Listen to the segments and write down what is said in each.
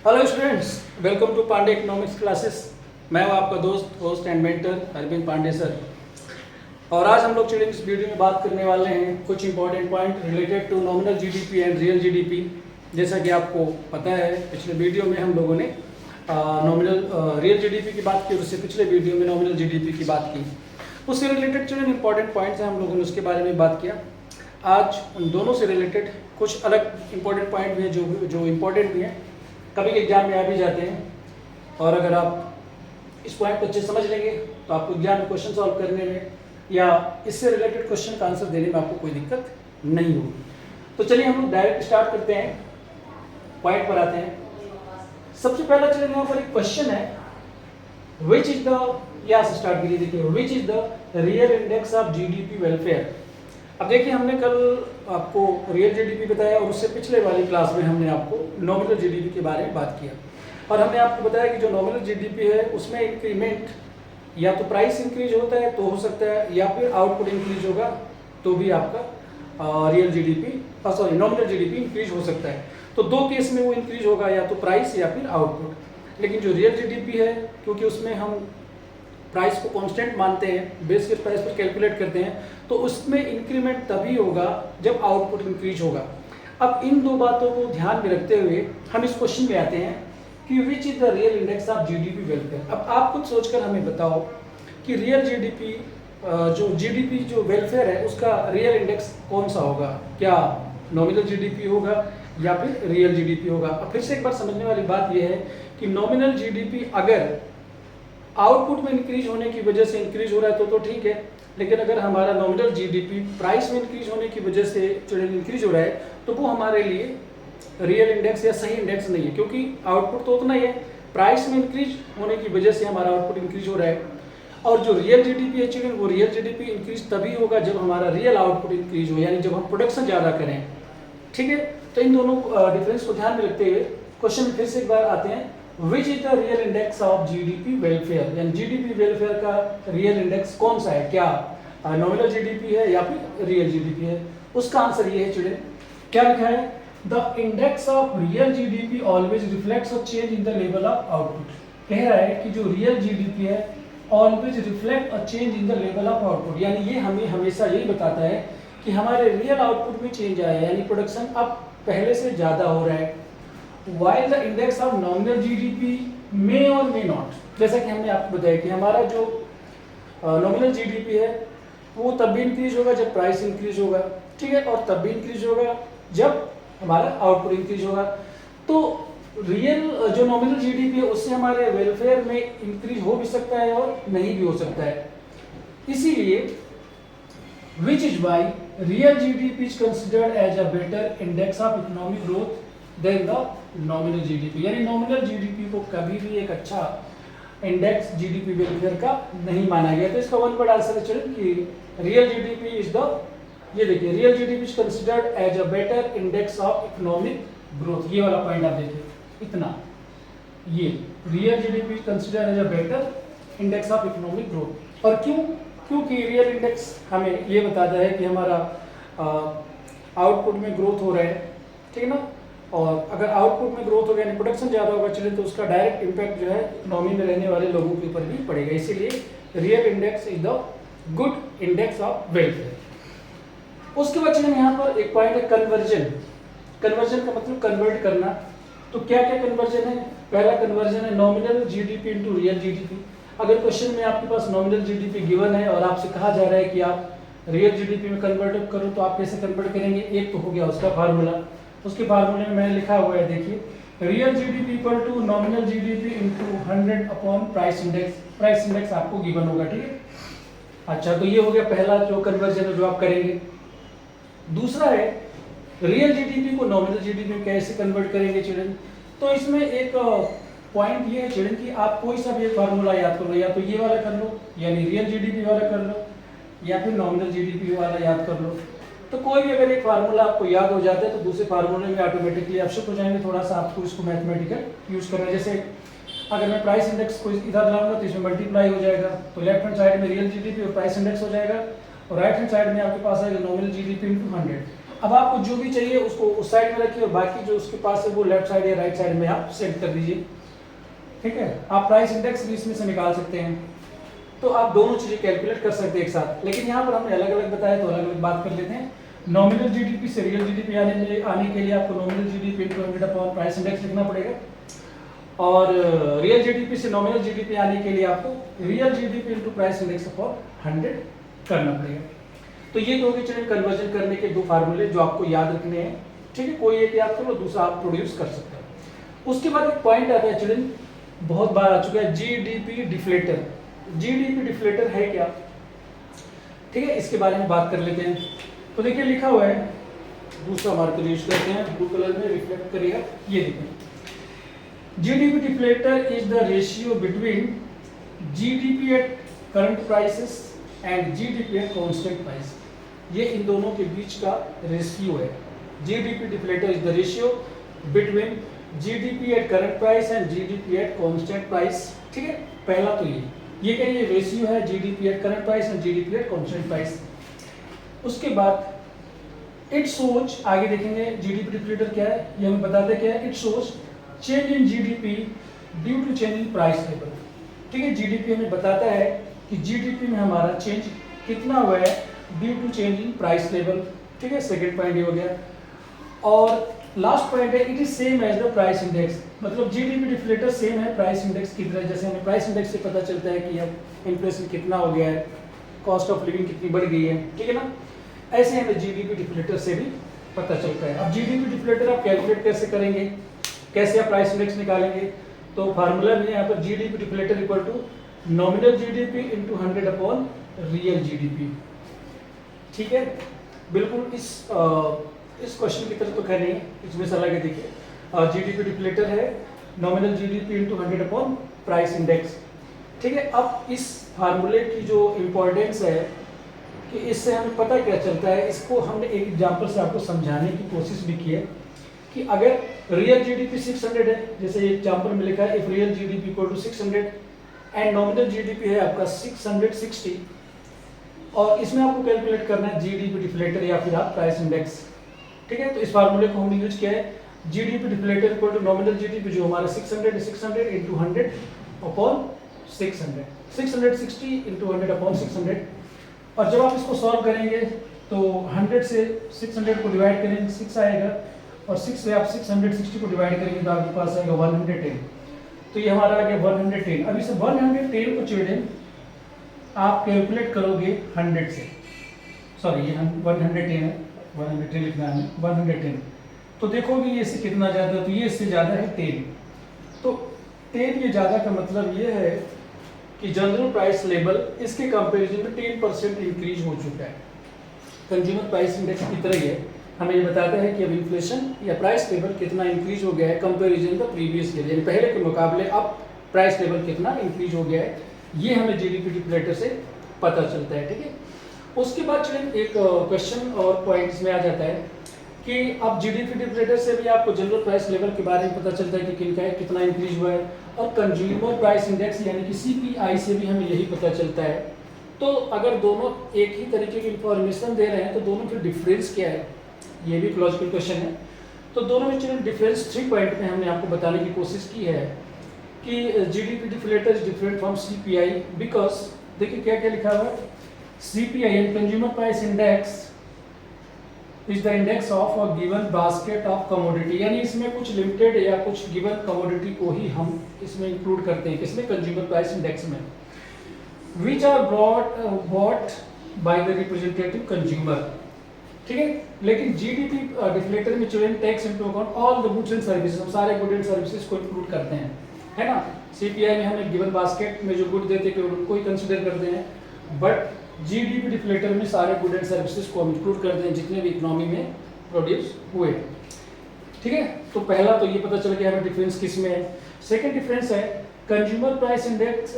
Hello students, welcome to Pandey economics classes. मैं हूं आपका दोस्त host and mentor Arvind Pandey sir. और आज हम लोग चिल्ड्रन इस वीडियो में बात करने वाले हैं कुछ important point related to nominal GDP and real GDP. जैसा कि आपको पता है, पिछले वीडियो में हम लोगों ने नॉमिनल रियल जीडीपी की बात की और उससे पिछले वीडियो में नॉमिनल जीडीपी की बात की। उससे रिलेटेड चिल्ड्रन इंपॉर्टेंट पॉइंट्स हैं, हम लोगों ने उसके बारे में बात किया। आज उन दोनों से रिलेटेड कुछ अलग इंपॉर्टेंट पॉइंट भी हैं जो इम्पोर्टेंट भी हैं, कभी के एग्जाम में आ भी जाते हैं। और अगर आप इस पॉइंट को अच्छे समझ लेंगे तो आपको एग्जाम में क्वेश्चन सॉल्व करने में या इससे रिलेटेड क्वेश्चन का आंसर देने में आपको कोई दिक्कत नहीं होगी। तो चलिए हम लोग डायरेक्ट स्टार्ट करते हैं, पॉइंट पर आते हैं। सबसे पहला चलिए यहाँ पर एक क्वेश्चन है, विच इज द, यहाँ से स्टार्ट करिए। देखिए, which is the real index of GDP welfare. अब देखिए, हमने कल आपको रियल जीडीपी बताया और उससे पिछले वाली क्लास में हमने आपको नॉमिनल जीडीपी के बारे में बात किया। और हमने आपको बताया कि जो नॉमिनल जीडीपी है उसमें इंक्रीमेंट या तो प्राइस इंक्रीज होता है तो हो सकता है, या फिर आउटपुट इंक्रीज होगा तो भी आपका real GDP nominal GDP increase हो सकता है। तो दो केस में वो इंक्रीज होगा, या तो प्राइस या फिर आउटपुट। लेकिन जो रियल जीडीपी है, क्योंकि उसमें हम प्राइस को कांस्टेंट मानते हैं, बेस के प्राइस पर कैलकुलेट करते हैं, तो उसमें इंक्रीमेंट तभी होगा जब आउटपुट इंक्रीज होगा। अब इन दो बातों को ध्यान में रखते हुए हम इस क्वेश्चन में आते हैं कि which is the real index of GDP welfare. अब आप खुद सोचकर हमें बताओ कि रियल जीडीपी जो वेलफेयर है उसका रियल इंडेक्स कौन सा होगा। क्या नॉमिनल जीडीपी होगा या फिर रियल जीडीपी होगा। अब फिर से एक बार समझने वाली बात यह है कि नॉमिनल जीडीपी अगर आउटपुट में इंक्रीज होने की वजह से इंक्रीज हो रहा है तो ठीक है, लेकिन अगर हमारा नॉमिनल जीडीपी प्राइस में इंक्रीज होने की वजह से इंक्रीज हो रहा है तो वो हमारे लिए रियल इंडेक्स या सही इंडेक्स नहीं है, क्योंकि आउटपुट तो उतना ही है, प्राइस में इंक्रीज होने की वजह से हमारा आउटपुट इंक्रीज हो रहा है। और जो रियल जीडीपी है चिल्ड्रन, वो रियल जीडीपी इंक्रीज तभी होगा जब हमारा रियल आउटपुट इंक्रीज हो, यानी जब हम प्रोडक्शन ज़्यादा करें। ठीक है, तो इन दोनों डिफरेंस को ध्यान में रखते हुए क्वेश्चन में फिर से एक बार आते हैं, which is the real index of GDP welfare. यानी जीडीपी वेलफेयर का रियल इंडेक्स कौन सा है, क्या नॉमिनल जीडीपी है या फिर रियल जीडीपी है। उसका आंसर ये है चिल्ड्रन, क्या लिखा है, the index of real GDP always reflects a change in the level of output. कह रहा है कि जो रियल जीडीपी है always reflect a change in the level of output, यानी ये हमें हमेशा यही बताता है कि हमारे रियल आउटपुट में चेंज आया है, यानी प्रोडक्शन अब पहले से ज़्यादा हो रहा है। While the index of nominal GDP may or may not, जैसा कि हमने आपको बताया कि हमारा जो नॉमिनल जीडीपी है वो तब भी इंक्रीज होगा जब प्राइस इंक्रीज होगा, ठीक है, और तब भी इंक्रीज होगा जब हमारा आउटपुट इंक्रीज होगा। तो रियल जो नॉमिनल जीडीपी है उससे हमारे वेलफेयर में इंक्रीज हो भी सकता है और नहीं भी हो सकता है। इसीलिए which is why real GDP is considered as a better index of economic growth than the nominal GDP. यानी नॉमिनल जीडीपी को कभी भी एक अच्छा इंडेक्स जीडीपी वेलफेयर का नहीं माना गया। तो इसका वन वर्ड आंसर है चिल्ड्रन कि रियल जीडीपी इज द, ये देखिए, real GDP is considered as a better index of economic growth. ये वाला पॉइंट आप देखिए, इतना, ये real GDP is considered as a better index of economic growth. और क्यों? क्योंकि रियल इंडेक्स हमें ये बताता है कि हमारा आउटपुट में ग्रोथ हो रहा है, ठीक है ना। और अगर आउटपुट में ग्रोथ होगा यानी प्रोडक्शन ज़्यादा होगा चले, तो उसका डायरेक्ट इम्पैक्ट जो है इकोनॉमी में रहने वाले लोगों के ऊपर भी पड़ेगा। इसीलिए real index is the good index of welfare. उसके बाद चलिए यहाँ पर एक पॉइंट है कन्वर्जन। कन्वर्जन का मतलब कन्वर्ट करना। तो क्या क्या कन्वर्जन है? पहला कन्वर्जन है nominal GDP into real GDP. अगर क्वेश्चन में आपके पास नॉमिनल जीडीपी गिवन है और आपसे कहा जा रहा है कि आप रियल जीडीपी में कन्वर्ट करो, तो आप कैसे कन्वर्ट करेंगे? एक तो हो गया उसका फार्मूला, उसके फार्मूले में मैंने लिखा हुआ है, देखिए, real GDP equal to nominal GDP into 100 upon price index. Price index आपको गिवन होगा, ठीक है। अच्छा, तो ये हो गया पहला जो कन्वर्जन है जो आप करेंगे। दूसरा है रियल जीडीपी को नॉमिनल जीडीपी में कैसे कन्वर्ट करेंगे चिल्ड्रन। तो इसमें एक पॉइंट ये है चिल्ड्रन कि आप कोई सा भी एक फार्मूला याद कर लो, या तो ये वाला कर लो, यानी रियल जीडीपी वाला कर लो, या फिर नॉमिनल जीडीपी वाला याद कर लो। तो कोई भी अगर एक फार्मूला आपको याद हो जाता है तो दूसरे फार्मूले में ऑटोमेटिकली आप शिफ्ट हो जाएंगे। थोड़ा सा आपको इसको मैथमेटिकल यूज करना है। जैसे अगर मैं प्राइस इंडेक्स को इधर लाऊंगा तो इसमें मल्टीप्लाई हो जाएगा, तो लेफ्ट हैंड साइड में रियल जीडीपी और प्राइस इंडेक्स हो जाएगा, और राइट हैंड साइड में आपके पास आएगा नॉमिनल जीडीपी इनटू 100। अब आपको जो भी चाहिए उसको उस साइड में रखिए और बाकी जो उसके पास है वो लेफ्ट साइड या राइट साइड में आप सेट कर दीजिए। ठीक है, आप प्राइस इंडेक्स भी इसमें से निकाल सकते हैं। तो आप दोनों चीजें कैलकुलेट कर सकते हैं एक साथ, लेकिन यहाँ पर हमने अलग अलग बताया तो अलग अलग बात कर लेते हैं। नॉमिनल जीडीपी से रियल जीडीपी आने के लिए आपको nominal GDP into 100 upon price index लिखना पड़ेगा, और रियल जीडीपी से नॉमिनल जीडीपी आने के लिए आपको real GDP into price index upon 100 करना पड़ेगा। तो ये दो के चलिए कन्वर्जन करने के दो फार्मूले जो आपको याद रखने हैं। ठीक है, कोई एक याद करो, दूसरा आप प्रोड्यूस कर सकते हैं। उसके बाद एक पॉइंट आता है चिल्ड्रन, बहुत बार आ चुका है, जीडीपी डिफ्लेटर। जीडीपी डिफ्लेटर है क्या? ठीक है, इसके बारे में बात कर लेते हैं। तो देखिए लिखा हुआ है, दूसरा मार्कर यूज करते हैं, ब्लू कलर में रिफ्लेक्ट करिएगा, ये देखिए, GDP deflator is the ratio between GDP at current prices and GDP at constant price. ये इन दोनों के बीच का रेशियो है। GDP deflator is the ratio between GDP at current price and GDP at constant price. ठीक है, पहला तो ये क्या, ये रेशियो है GDP at current price and GDP at constant price. उसके बाद इट शोज, आगे देखेंगे जीडीपी डिफ्लेटर क्या है, ये हमें बताते क्या है, it shows change in GDP due to change in price level. ठीक है, जीडीपी हमें बताता है कि जीडीपी में हमारा चेंज कितना हुआ है due to change in price level. ठीक है, सेकंड पॉइंट ये हो गया। और लास्ट पॉइंट है, it is same as the price index, मतलब जीडीपी डिफ्लेटर सेम है प्राइस इंडेक्स की तरह। जैसे हमें प्राइस इंडेक्स से पता चलता है कि अब इन्फ्लेशन कितना हो गया है, कॉस्ट ऑफ लिविंग कितनी बढ़ गई है, ठीक है ना, ऐसे हमें जीडीपी डिफ्लेटर से भी पता चलता है। अब जीडीपी डिफ्लेटर आप कैलकुलेट कैसे करेंगे, कैसे आप प्राइस इंडेक्स निकालेंगे? तो फार्मूला भी है यहाँ पर, GDP deflator equal to nominal GDP into 100 upon real GDP. ठीक है, बिल्कुल इस क्वेश्चन की तरह तो कह नहीं है, इसमें से अलग है। देखिए जीडीपी डिफ्लेटर है nominal GDP into 100 upon price index. ठीक है, अब इस फार्मूले की जो इम्पोर्टेंस है कि इससे हमें पता क्या चलता है, इसको हमने एक एग्जांपल से आपको समझाने की कोशिश भी की है कि अगर रियल जीडीपी 600 है, जैसे एग्जांपल में लिखा है, if real GDP equal to 600 and nominal GDP है आपका 660, और इसमें आपको कैलकुलेट करना है जीडीपी डिफ्लेटर या फिर आप प्राइस इंडेक्स। ठीक है, तो इस फार्मूले को हमने यूज किया है, GDP deflator equal to nominal GDP जो हमारा 600 इंटू 100 अपॉन 600, 660 इंटू 100 अपॉन 600। और जब आप इसको सॉल्व करेंगे तो 100 से 600 को डिवाइड करेंगे 6 आएगा, और 6 से आप 660 को डिवाइड करेंगे तो आपके पास आएगा 110। तो ये हमारा आ गया 110। अब इसे 110 को चिल्ड्रन आप कैलकुलेट करोगे 100 से, सॉरी ये 110 है, 110 लिखना है 110। तो देखोगे ये इससे कितना ज़्यादा है, तो ये इससे ज़्यादा है 10। तो 10 ये ज़्यादा का मतलब ये है कि जनरल प्राइस लेवल इसके कंपैरिजन में 10% इंक्रीज हो चुका है। कंज्यूमर प्राइस इंडेक्स की तरह ही है, हमें ये बताता है कि अब इन्फ्लेशन या प्राइस लेवल कितना इंक्रीज हो गया है कंपैरिजन द प्रीवियस ईयर, यानी पहले के मुकाबले अब प्राइस लेवल कितना इंक्रीज हो गया है, ये हमें जीडीपी डिफ्लेटर से पता चलता है। ठीक है, उसके बाद चलिए एक क्वेश्चन और पॉइंट्स में आ जाता है कि अब जीडीपी डिफ्लेटर से भी आपको जनरल प्राइस लेवल के बारे में पता चलता है कि किनका है कितना इंक्रीज हुआ है, और कंज्यूमर प्राइस इंडेक्स यानी कि सीपीआई से भी हमें यही पता चलता है। तो अगर दोनों एक ही तरीके की इंफॉर्मेशन दे रहे हैं तो दोनों फिर डिफरेंस क्या है, ये भी एक लॉजिकल क्वेश्चन है। तो दोनों में चलिए डिफरेंस 3 पॉइंट में हमने आपको बताने की कोशिश की है कि GDP deflator is different from CPI because, देखिए क्या क्या लिखा हुआ है, CPI and consumer price index is the index of a given basket of commodity, यानी इसमें कुछ लिमिटेड या कुछ गिवन कमोडिटी को ही हम इसमें इंक्लूड करते हैं, किसमें, कंज्यूमर प्राइस इंडेक्स में, which are bought by the representative consumer. ठीक है, लेकिन जीडीपी डिफ्लेटर में children takes into account all the goods and services, हम सारे गुड एंड सर्विसेज को इंक्लूड करते हैं, है ना। सीपीआई में हमें गिवन बास्केट में जो गुड देते हैं उनको ही कंसिडर करते हैं, बट जीडीपी डिफ्लेटर में सारे गुड एंड सर्विसेज को हम इंक्लूड करते हैं जितने भी इकोनॉमी में प्रोड्यूस हुए। ठीक है, तो पहला तो ये पता चल गया हमें डिफरेंस किस में है। सेकंड डिफरेंस है consumer price index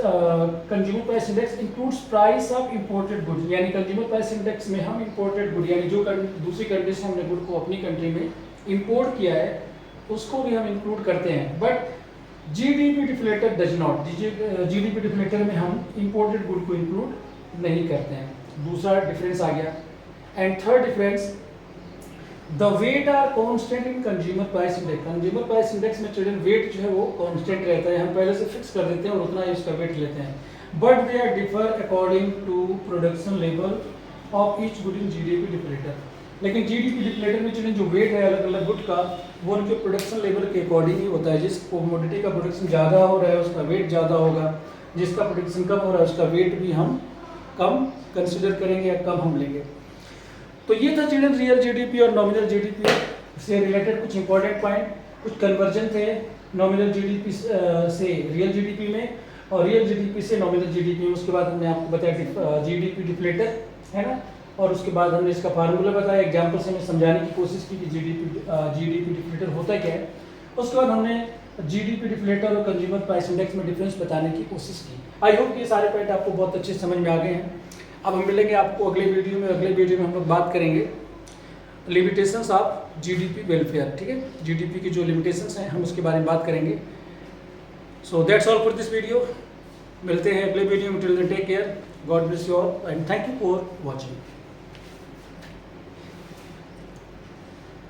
includes price of imported goods, यानी कंज्यूमर प्राइस इंडेक्स में हम इंपोर्टेड गुड यानी जो दूसरी कंट्री से हमने गुड को अपनी कंट्री में इंपोर्ट किया है उसको भी हम इंक्लूड करते हैं, but GDP deflator does not, GDP deflator में हम इंपोर्टेड गुड को इंक्लूड नहीं करते हैं। दूसरा डिफरेंस आ गया। And third difference, the weight are constant in consumer price index. Consumer price index में चिल्ड्रन वेट जो है वो कांस्टेंट रहता है, हम पहले से फिक्स कर देते हैं और उतना ही उसका वेट लेते हैं। But they are differ according to production level of each good in GDP deflator. लेकिन जीडीपी डिप्लेटर में चिल्ड्रन जो वेट है अलग अलग गुड का वो उनके प्रोडक्शन लेवल के अकॉर्डिंग ही होता है। जिस कोमोडिटी का प्रोडक्शन ज़्यादा हो रहा है उसका वेट ज़्यादा होगा, जिसका प्रोडक्शन कम हो रहा है उसका वेट भी हम कम कंसिडर करेंगे या कम हम लेंगे। तो ये था चिल्ड्रन रियल जीडीपी और नॉमिनल जीडीपी से रिलेटेड कुछ इंपॉर्टेंट पॉइंट। कुछ कन्वर्जन थे नॉमिनल जीडीपी से रियल जीडीपी में और रियल जीडीपी से नॉमिनल जीडीपी में। उसके बाद हमने आपको बताया जीडीपी डिप्लेटर है ना, और उसके बाद हमने इसका फार्मूला बताया, एग्जाम्पल से हमें समझाने की कोशिश की कि जीडीपी डिप्लेटर होता क्या है। उसके बाद हमने जीडीपी डिप्लेटर और कंज्यूमर प्राइस इंडेक्स में डिफरेंस बताने की कोशिश की। आई होप ये सारे पॉइंट आपको बहुत अच्छे समझ में आ गए हैं। अब हम मिलेंगे आपको अगले वीडियो में। अगले वीडियो में हम लोग बात करेंगे लिमिटेशंस ऑफ जीडीपी वेलफेयर। ठीक है, जीडीपी की जो लिमिटेशंस हैं हम उसके बारे में बात करेंगे। So that's all for this video. मिलते हैं अगले वीडियो में। Till then take care, God bless you all and thank you for watching.